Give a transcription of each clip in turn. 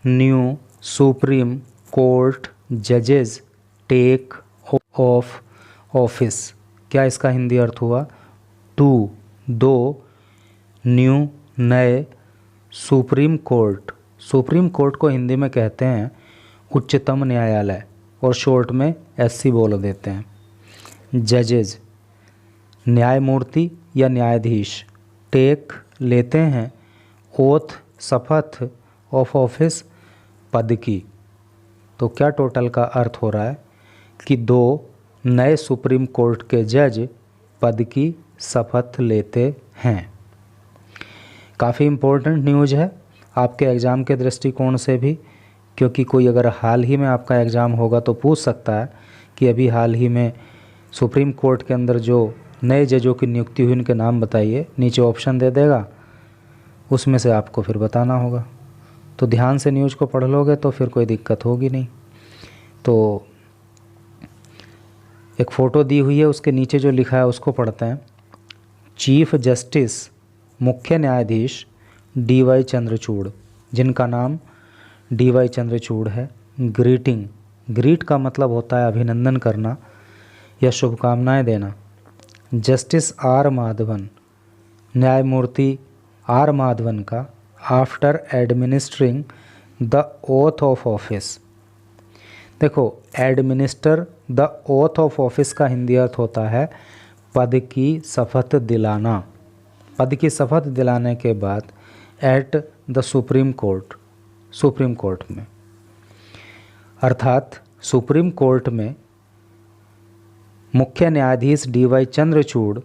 New supreme court जजेस take off office. क्या इसका हिंदी अर्थ हुआ? टू, दो न्यू नए सुप्रीम कोर्ट। सुप्रीम कोर्ट को हिंदी में कहते हैं उच्चतम न्यायालय और शॉर्ट में एससी बोल देते हैं। जजेज न्यायमूर्ति या न्यायाधीश, टेक लेते हैं, ओथ शपथ, ऑफ ऑफिस पद की। तो क्या टोटल का अर्थ हो रहा है कि दो नए सुप्रीम कोर्ट के जज पद की शपथ लेते हैं। काफ़ी इम्पोर्टेंट न्यूज़ है आपके एग्ज़ाम के दृष्टिकोण से भी, क्योंकि कोई अगर हाल ही में आपका एग्ज़ाम होगा तो पूछ सकता है कि अभी हाल ही में सुप्रीम कोर्ट के अंदर जो नए जजों की नियुक्ति हुई उनके नाम बताइए, नीचे ऑप्शन दे देगा, उसमें से आपको फिर बताना होगा। तो ध्यान से न्यूज़ को पढ़ लोगे तो फिर कोई दिक्कत होगी नहीं। तो एक फ़ोटो दी हुई है, उसके नीचे जो लिखा है उसको पढ़ते हैं। चीफ जस्टिस मुख्य न्यायाधीश DY चंद्रचूड़, जिनका नाम DY चंद्रचूड़ है। ग्रीटिंग, ग्रीट का मतलब होता है अभिनंदन करना या शुभकामनाएं देना। जस्टिस R माधवन, न्यायमूर्ति R माधवन का after administering the oath of office. देखो, administer the oath of office का हिंदी अर्थ होता है पद की शपथ दिलाना। पद की शपथ दिलाने के बाद at the supreme court, supreme court में, अर्थात सुप्रीम कोर्ट में मुख्य न्यायाधीश DY चंद्रचूड़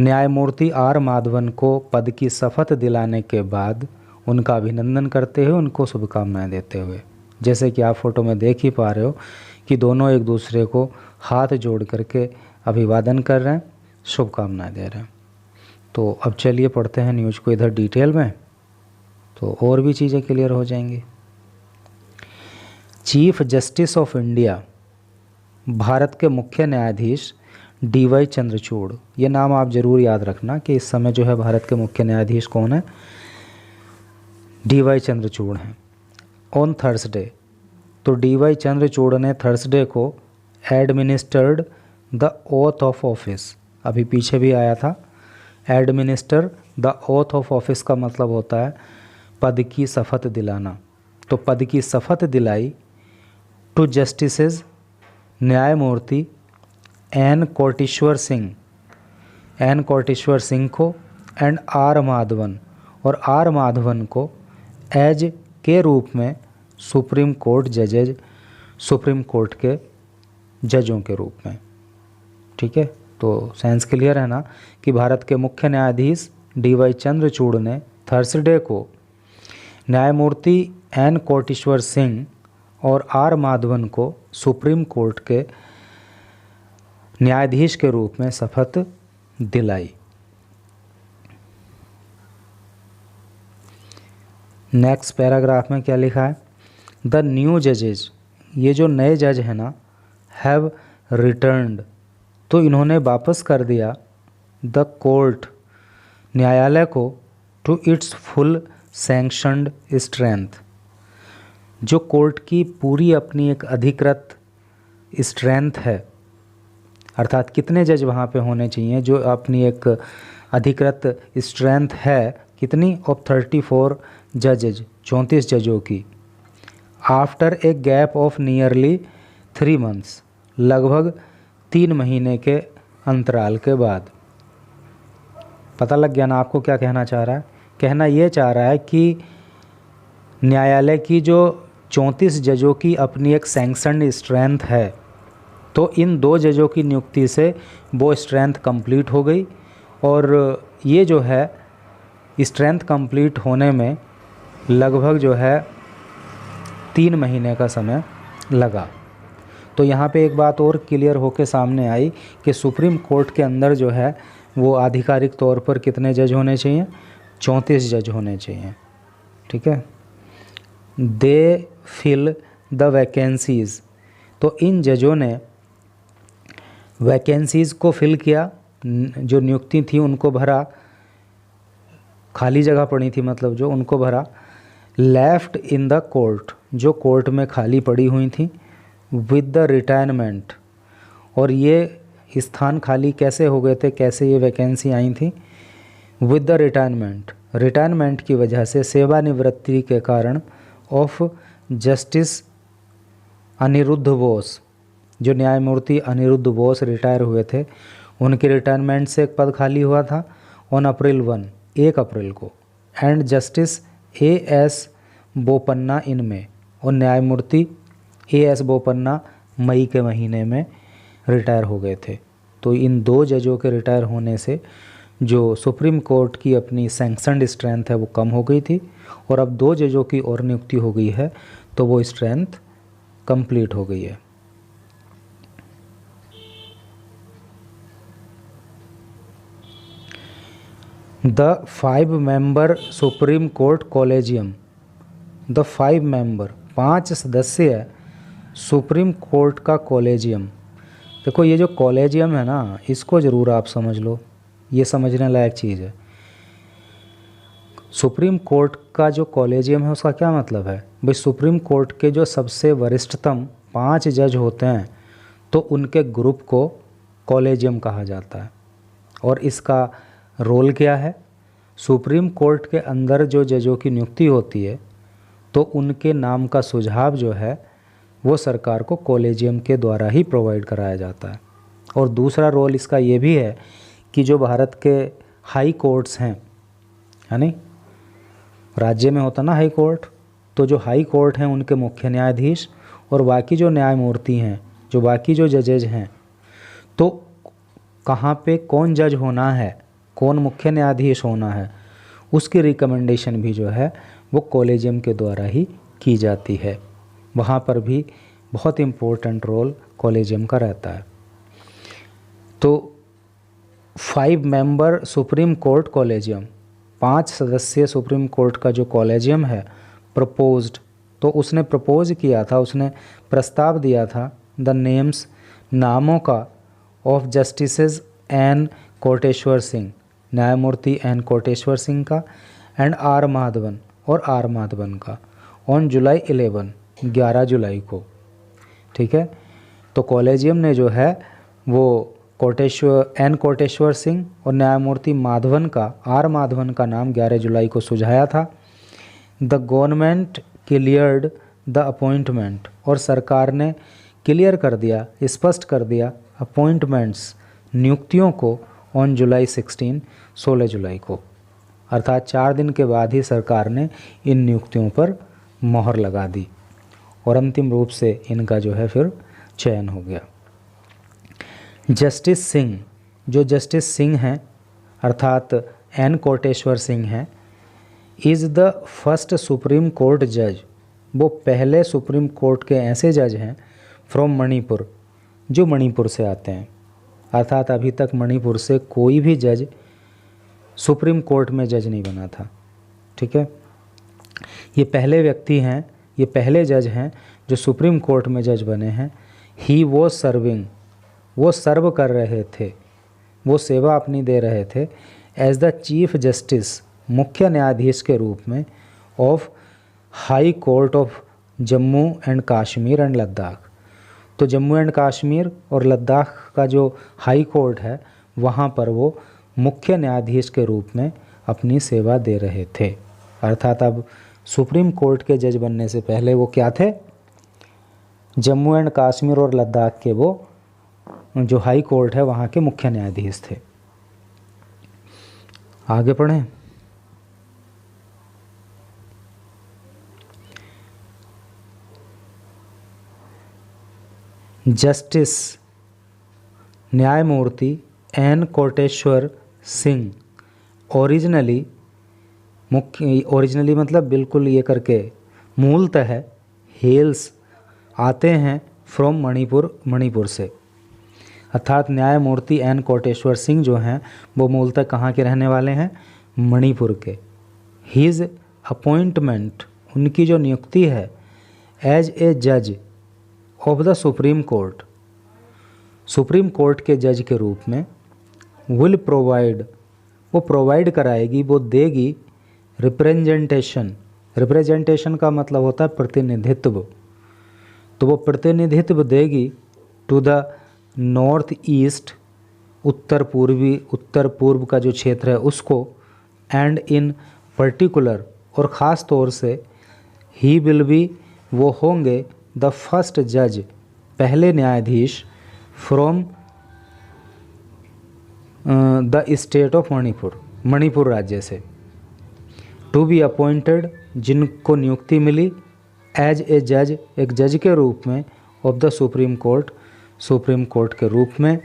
न्यायमूर्ति R माधवन को पद की शपथ दिलाने के बाद उनका अभिनंदन करते हुए, उनको शुभकामनाएं देते हुए, जैसे कि आप फोटो में देख ही पा रहे हो कि दोनों एक दूसरे को हाथ जोड़ करके अभिवादन कर रहे हैं, शुभकामनाएं दे रहे हैं। तो अब चलिए पढ़ते हैं न्यूज़ को इधर डिटेल में, तो और भी चीज़ें क्लियर हो जाएंगी। Chief justice of India, Bharat के मुख्य न्यायाधीश DY चंद्रचूड़, ये नाम आप ज़रूर याद रखना कि इस समय जो है भारत के मुख्य न्यायाधीश कौन है? DY चंद्रचूड़ हैं। ऑन थर्सडे, तो DY चंद्रचूड़ ने थर्सडे को administered the oath of office, अभी पीछे भी आया था, administer the oath of office का मतलब होता है पद की शपथ दिलाना। तो पद की शपथ दिलाई टू जस्टिसेस न्यायमूर्ति N कोटेश्वर सिंह, N कोटेश्वर सिंह को, एंड R माधवन, और R माधवन को एज के रूप में सुप्रीम कोर्ट जजेज, सुप्रीम कोर्ट के जजों के रूप में। ठीक है, तो सेंस क्लियर है ना कि भारत के मुख्य न्यायाधीश DY चंद्रचूड़ ने थर्सडे को न्यायमूर्ति N कोटेश्वर सिंह और R माधवन को सुप्रीम कोर्ट के न्यायाधीश के रूप में शपथ दिलाई। नेक्स्ट पैराग्राफ में क्या लिखा है? द न्यू जजेज, ये जो नए जज हैं ना, हैव रिटर्न्ड, तो इन्होंने वापस कर दिया द कोर्ट, न्यायालय को, to its full sanctioned strength, जो कोर्ट की पूरी अपनी एक अधिकृत स्ट्रेंथ है, अर्थात कितने जज वहाँ पे होने चाहिए, जो अपनी एक अधिकृत स्ट्रेंथ है, कितनी? ऑफ 34 जजेज, 34 जजों की। After a gap of nearly 3 months, लगभग 3 महीने के अंतराल के बाद। पता लग गया ना आपको क्या कहना चाह रहा है? कहना ये चाह रहा है कि न्यायालय की जो 34 जजों की अपनी एक सैंक्शनड स्ट्रेंथ है, तो इन 2 जजों की नियुक्ति से वो स्ट्रेंथ कंप्लीट हो गई, और ये जो है स्ट्रेंथ कंप्लीट होने में लगभग जो है 3 महीने का समय लगा। तो यहाँ पे एक बात और क्लियर होकर सामने आई कि सुप्रीम कोर्ट के अंदर जो है वो आधिकारिक तौर पर कितने जज होने चाहिए? 34 जज होने चाहिए। ठीक है, दे फिल द वैकेंसीज़, तो इन जजों ने वैकेंसीज़ को फिल किया, जो नियुक्ति थी उनको भरा, खाली जगह पड़ी थी मतलब जो, उनको भरा, लेफ्ट इन द कोर्ट, जो कोर्ट में खाली पड़ी हुई थी, विद द रिटायरमेंट, और ये स्थान खाली कैसे हो गए थे, कैसे ये वैकेंसी आई थी, विद द रिटायरमेंट, रिटायरमेंट की वजह से, सेवानिवृत्ति के कारण, ऑफ जस्टिस अनिरुद्ध बोस, जो न्यायमूर्ति अनिरुद्ध बोस रिटायर हुए थे, उनके रिटायरमेंट से एक पद खाली हुआ था ऑन अप्रैल 1 अप्रैल को, एंड जस्टिस A.S. बोपन्ना इन में, और न्यायमूर्ति A.S. बोपन्ना मई के महीने में रिटायर हो गए थे। तो इन 2 जजों के रिटायर होने से जो सुप्रीम कोर्ट की अपनी सैंक्शनड स्ट्रेंथ है वो कम हो गई थी, और अब 2 जजों की और नियुक्ति हो गई है तो वो स्ट्रेंथ कंप्लीट हो गई है। The 5 member supreme court collegium, the 5 member 5 सदस्य सुप्रीम कोर्ट का कॉलेजियम। देखो ये जो कॉलेजियम है ना, इसको ज़रूर आप समझ लो, ये समझने लायक चीज़ है। सुप्रीम कोर्ट का जो कॉलेजियम है उसका क्या मतलब है भाई, सुप्रीम कोर्ट के जो सबसे वरिष्ठतम 5 जज होते हैं तो उनके ग्रुप को कॉलेजियम कहा जाता है। और इसका रोल क्या है, सुप्रीम कोर्ट के अंदर जो जजों की नियुक्ति होती है तो उनके नाम का सुझाव जो है वो सरकार को कॉलेजियम के द्वारा ही प्रोवाइड कराया जाता है। और दूसरा रोल इसका ये भी है कि जो भारत के हाई कोर्ट्स हैं, है नहीं, राज्य में होता ना हाई कोर्ट, तो जो हाई कोर्ट हैं उनके मुख्य न्यायाधीश और बाकी जो न्यायमूर्ति हैं, जो बाकी जो जजेज हैं, तो कहाँ पे कौन जज होना है, कौन मुख्य न्यायाधीश होना है, उसकी रिकमेंडेशन भी जो है वो कॉलेजियम के द्वारा ही की जाती है। वहाँ पर भी बहुत इम्पोर्टेंट रोल कॉलेजियम का रहता है। तो 5 मेंबर सुप्रीम कोर्ट कॉलेजियम, 5 सदस्यीय सुप्रीम कोर्ट का जो कॉलेजियम है, प्रपोज्ड, तो उसने प्रपोज किया था, उसने प्रस्ताव दिया था द नेम्स, नामों का, of justices N Koteshwar Singh, न्यायमूर्ति एन कोटेश्वर सिंह का, एंड आर माधवन, और आर माधवन का, ऑन जुलाई 11 जुलाई को। ठीक है, तो कॉलेजियम ने जो है वो कोटेश्वर सिंह और न्यायमूर्ति माधवन का, आर माधवन का नाम 11 जुलाई को सुझाया था। The government cleared the appointment, और सरकार ने क्लियर कर दिया, स्पष्ट कर दिया अपॉइंटमेंट्स, नियुक्तियों को, ऑन जुलाई 16 जुलाई को, अर्थात 4 दिन के बाद ही सरकार ने इन नियुक्तियों पर मोहर लगा दी और अंतिम रूप से इनका जो है फिर चयन हो गया। जस्टिस सिंह, जो जस्टिस सिंह हैं अर्थात एन कोटेश्वर सिंह हैं, is the first supreme court जज, वो पहले सुप्रीम कोर्ट के ऐसे जज हैं फ्रॉम मणिपुर, जो मणिपुर से आते हैं, अर्थात अभी तक मणिपुर से कोई भी जज सुप्रीम कोर्ट में जज नहीं बना था। ठीक है, ये पहले व्यक्ति हैं, ये पहले जज हैं जो सुप्रीम कोर्ट में जज बने हैं। ही वो सर्विंग, वो सर्व कर रहे थे, वो सेवा अपनी दे रहे थे, एज द चीफ जस्टिस, मुख्य न्यायाधीश के रूप में, of high court of Jammu and Kashmir and Ladakh. तो जम्मू एंड कश्मीर और लद्दाख का जो हाई कोर्ट है वहाँ पर वो मुख्य न्यायाधीश के रूप में अपनी सेवा दे रहे थे। अर्थात अब सुप्रीम कोर्ट के जज बनने से पहले वो क्या थे, जम्मू एंड कश्मीर और लद्दाख के वो जो हाई कोर्ट है वहाँ के मुख्य न्यायाधीश थे। आगे पढ़ें। जस्टिस न्यायमूर्ति एन कोटेश्वर सिंह ओरिजिनली मतलब बिल्कुल ये करके मूलतः हेल्स आते हैं फ्रॉम मणिपुर से, अर्थात न्यायमूर्ति एन कोटेश्वर सिंह जो हैं वो मूलतः कहाँ के रहने वाले हैं, मणिपुर के। हीज़ अपॉइंटमेंट, उनकी जो नियुक्ति है एज ए जज of the supreme court, supreme court के जज के रूप में, विल प्रोवाइड, वो प्रोवाइड कराएगी, वो देगी रिप्रेजेंटेशन, रिप्रेजेंटेशन का मतलब होता है प्रतिनिधित्व, तो वो प्रतिनिधित्व देगी टू द नॉर्थ ईस्ट, उत्तर पूर्व का जो क्षेत्र है उसको, एंड इन पर्टिकुलर, और ख़ास तौर से, ही विल बी, वो होंगे, द फर्स्ट जज, पहले न्यायाधीश, from the state of Manipur, Manipur राज्य से, टू बी अपॉइंटेड, जिनको नियुक्ति मिली, एज ए जज, एक जज के रूप में, of the supreme court, supreme court के रूप में,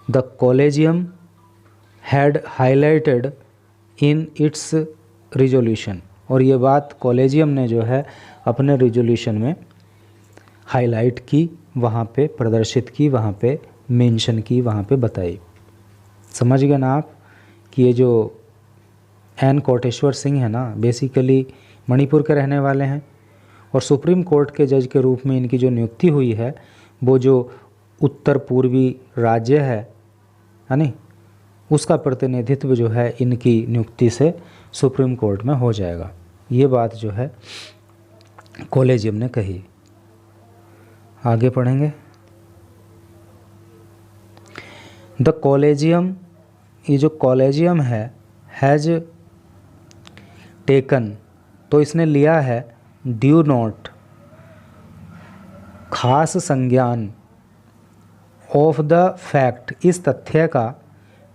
the collegium had highlighted in its resolution, और ये बात कॉलेजियम ने जो है अपने रिजोल्यूशन में हाईलाइट की, वहाँ पे प्रदर्शित की, वहाँ पे मेंशन की, वहाँ पे बताई। समझ गए ना आप कि ये जो एन कोटेश्वर सिंह है ना, बेसिकली मणिपुर के रहने वाले हैं, और सुप्रीम कोर्ट के जज के रूप में इनकी जो नियुक्ति हुई है वो जो उत्तर पूर्वी राज्य है नहीं, उसका प्रतिनिधित्व जो है इनकी नियुक्ति से सुप्रीम कोर्ट में हो जाएगा। ये बात जो है कॉलेजियम ने कही। आगे पढ़ेंगे। द कॉलेजियम, ये जो कॉलेजियम है, हैज़ टेकन, तो इसने लिया है, ड्यू नोट, खास संज्ञान, ऑफ द फैक्ट, इस तथ्य का,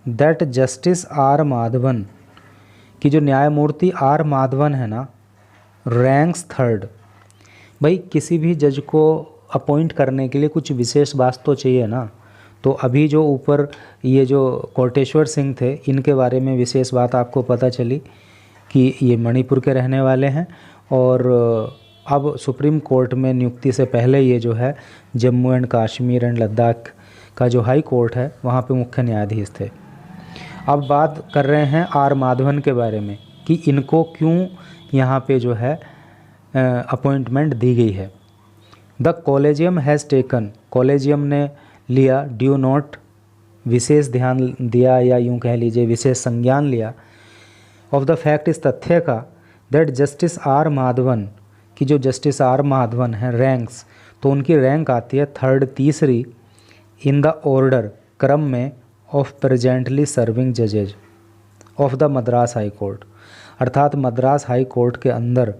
दैट जस्टिस आर माधवन, कि जो न्यायमूर्ति आर माधवन है ना, रैंक्स थर्ड। भाई किसी भी जज को अपॉइंट करने के लिए कुछ विशेष बात तो चाहिए ना, तो अभी जो ऊपर ये जो कोटेश्वर सिंह थे, इनके बारे में विशेष बात आपको पता चली कि ये मणिपुर के रहने वाले हैं, और अब सुप्रीम कोर्ट में नियुक्ति से पहले ये जो है जम्मू एंड कश्मीर एंड लद्दाख का जो हाई कोर्ट है वहाँ पे मुख्य न्यायाधीश थे। अब बात कर रहे हैं आर माधवन के बारे में कि इनको क्यों यहाँ पे जो है अपॉइंटमेंट दी गई है। The collegium has taken, collegium ने लिया, ड्यू नोट, विशेष ध्यान दिया, या यूँ कह लीजिए विशेष संज्ञान लिया, ऑफ द फैक्ट, इस तथ्य का, दैट जस्टिस आर माधवन, कि जो जस्टिस आर माधवन हैं, रैंक्स, तो उनकी रैंक आती है थर्ड, तीसरी, इन द ऑर्डर, क्रम में, ऑफ प्रेजेंटली सर्विंग जजेज of the Madras high court, अर्थात मद्रास हाई कोर्ट के अंदर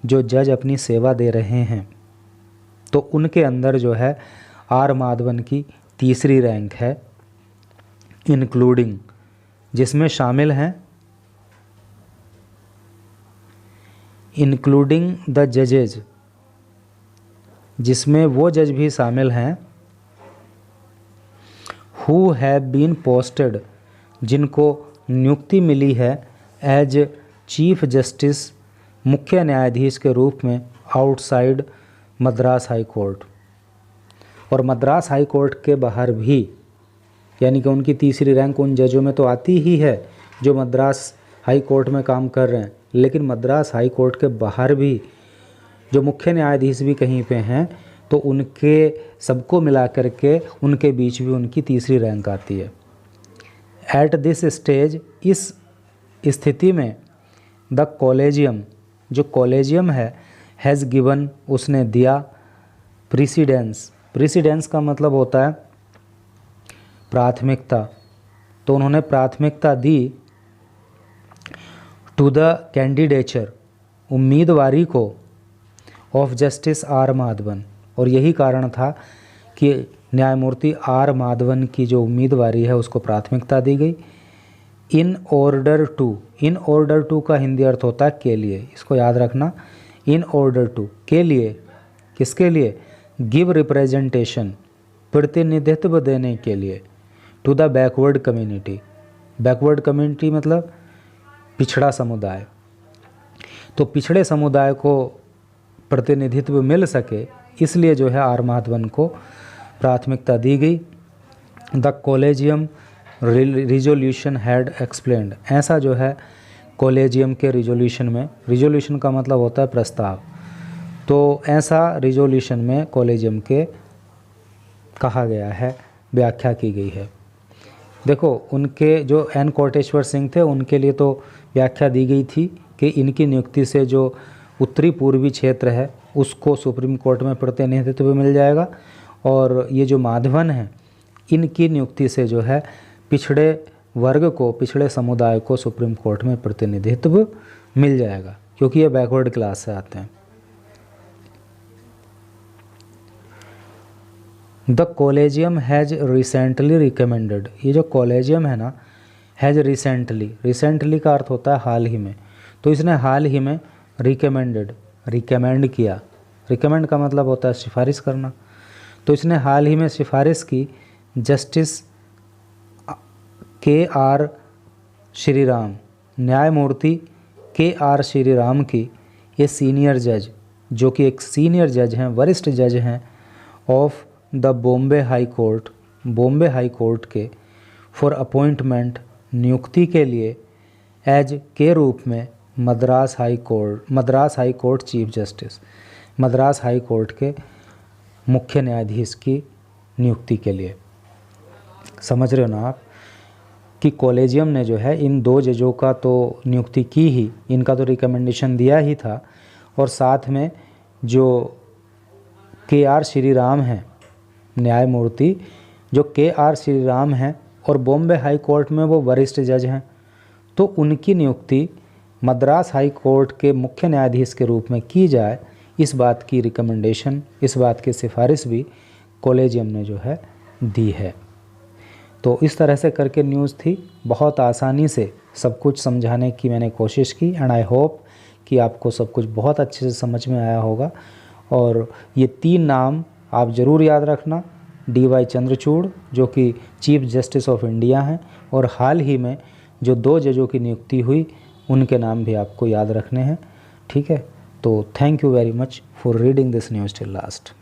जो जज अपनी सेवा दे रहे हैं, तो उनके अंदर जो है आर माधवन की तीसरी रैंक है, इंक्लूडिंग, जिसमें शामिल हैं, इंक्लूडिंग द जजेज, जिसमें वो जज भी शामिल हैं, हु हैव बीन पोस्टेड, जिनको नियुक्ति मिली है, एज चीफ जस्टिस, मुख्य न्यायाधीश के रूप में, आउटसाइड मद्रास हाई कोर्ट, और मद्रास हाई कोर्ट के बाहर भी, यानी कि उनकी तीसरी रैंक उन जजों में तो आती ही है जो मद्रास हाई कोर्ट में काम कर रहे हैं, लेकिन मद्रास हाई कोर्ट के बाहर भी जो मुख्य न्यायाधीश भी कहीं पे हैं, तो उनके सबको मिला करके उनके बीच भी उनकी तीसरी रैंक आती है। एट दिस स्टेज, इस स्थिति में, द कॉलेजियम, जो कॉलेजियम है, हैज़ गिवन, उसने दिया, प्रीसीडेंस, प्रीसीडेंस का मतलब होता है प्राथमिकता, तो उन्होंने प्राथमिकता दी, टू द कैंडिडेचर, उम्मीदवारी को, ऑफ जस्टिस आर माधवन, और यही कारण था कि न्यायमूर्ति आर माधवन की जो उम्मीदवारी है उसको प्राथमिकता दी गई। In order to, in order to का हिंदी अर्थ होता है के लिए, इसको याद रखना, इन ऑर्डर टू, के लिए, किसके लिए, गिव रिप्रेजेंटेशन, प्रतिनिधित्व देने के लिए, to the backward community, backward community मतलब पिछड़ा समुदाय, तो पिछड़े समुदाय को प्रतिनिधित्व मिल सके, इसलिए जो है आर माधवन को प्राथमिकता दी गई। The collegium resolution had explained, ऐसा जो है कॉलेजियम के रिजोल्यूशन में, रिजोल्यूशन का मतलब होता है प्रस्ताव, तो ऐसा रिजोल्यूशन में कॉलेजियम के कहा गया है, व्याख्या की गई है। देखो उनके जो एन कोटेश्वर सिंह थे उनके लिए तो व्याख्या दी गई थी कि इनकी नियुक्ति से जो उत्तरी पूर्वी क्षेत्र है उसको सुप्रीम कोर्ट में प्रतिनिधित्व मिल जाएगा। और ये जो माधवन हैं इनकी नियुक्ति से जो है पिछड़े वर्ग को, पिछड़े समुदाय को सुप्रीम कोर्ट में प्रतिनिधित्व मिल जाएगा, क्योंकि ये बैकवर्ड क्लास से आते हैं। The collegium has recently recommended, ये जो कॉलेजियम है ना, हैज़ रिसेंटली, रिसेंटली का अर्थ होता है हाल ही में, तो इसने हाल ही में रिकमेंडेड, रिकमेंड किया, रिकमेंड का मतलब होता है सिफारिश करना, तो इसने हाल ही में सिफारिश की जस्टिस के.आर. श्रीराम, न्यायमूर्ति के.आर. श्रीराम की, ये सीनियर जज, जो कि एक सीनियर जज हैं, वरिष्ठ जज हैं of the Bombay high court, Bombay high court के, फॉर अपॉइंटमेंट, नियुक्ति के लिए, एज के रूप में Madras high court chief justice, Madras high court के मुख्य न्यायाधीश की नियुक्ति के लिए। समझ रहे हो ना आप कि कॉलेजियम ने जो है इन 2 जजों का तो नियुक्ति की ही, इनका तो रिकमेंडेशन दिया ही था, और साथ में जो के.आर. श्रीराम हैं न्यायमूर्ति, जो के.आर. श्रीराम हैं और बॉम्बे हाई कोर्ट में वो वरिष्ठ जज हैं, तो उनकी नियुक्ति मद्रास हाई कोर्ट के मुख्य न्यायाधीश के रूप में की जाए, इस बात की रिकमेंडेशन, इस बात की सिफारिश भी कॉलेजियम ने जो है दी है। तो इस तरह से करके न्यूज़ थी, बहुत आसानी से सब कुछ समझाने की मैंने कोशिश की, एंड आई होप कि आपको सब कुछ बहुत अच्छे से समझ में आया होगा। और ये 3 नाम आप ज़रूर याद रखना, डी.वाई. चंद्रचूड़ जो कि चीफ जस्टिस ऑफ इंडिया हैं, और हाल ही में जो 2 जजों की नियुक्ति हुई उनके नाम भी आपको याद रखने हैं। ठीक है, तो thank you very much for reading this news till last.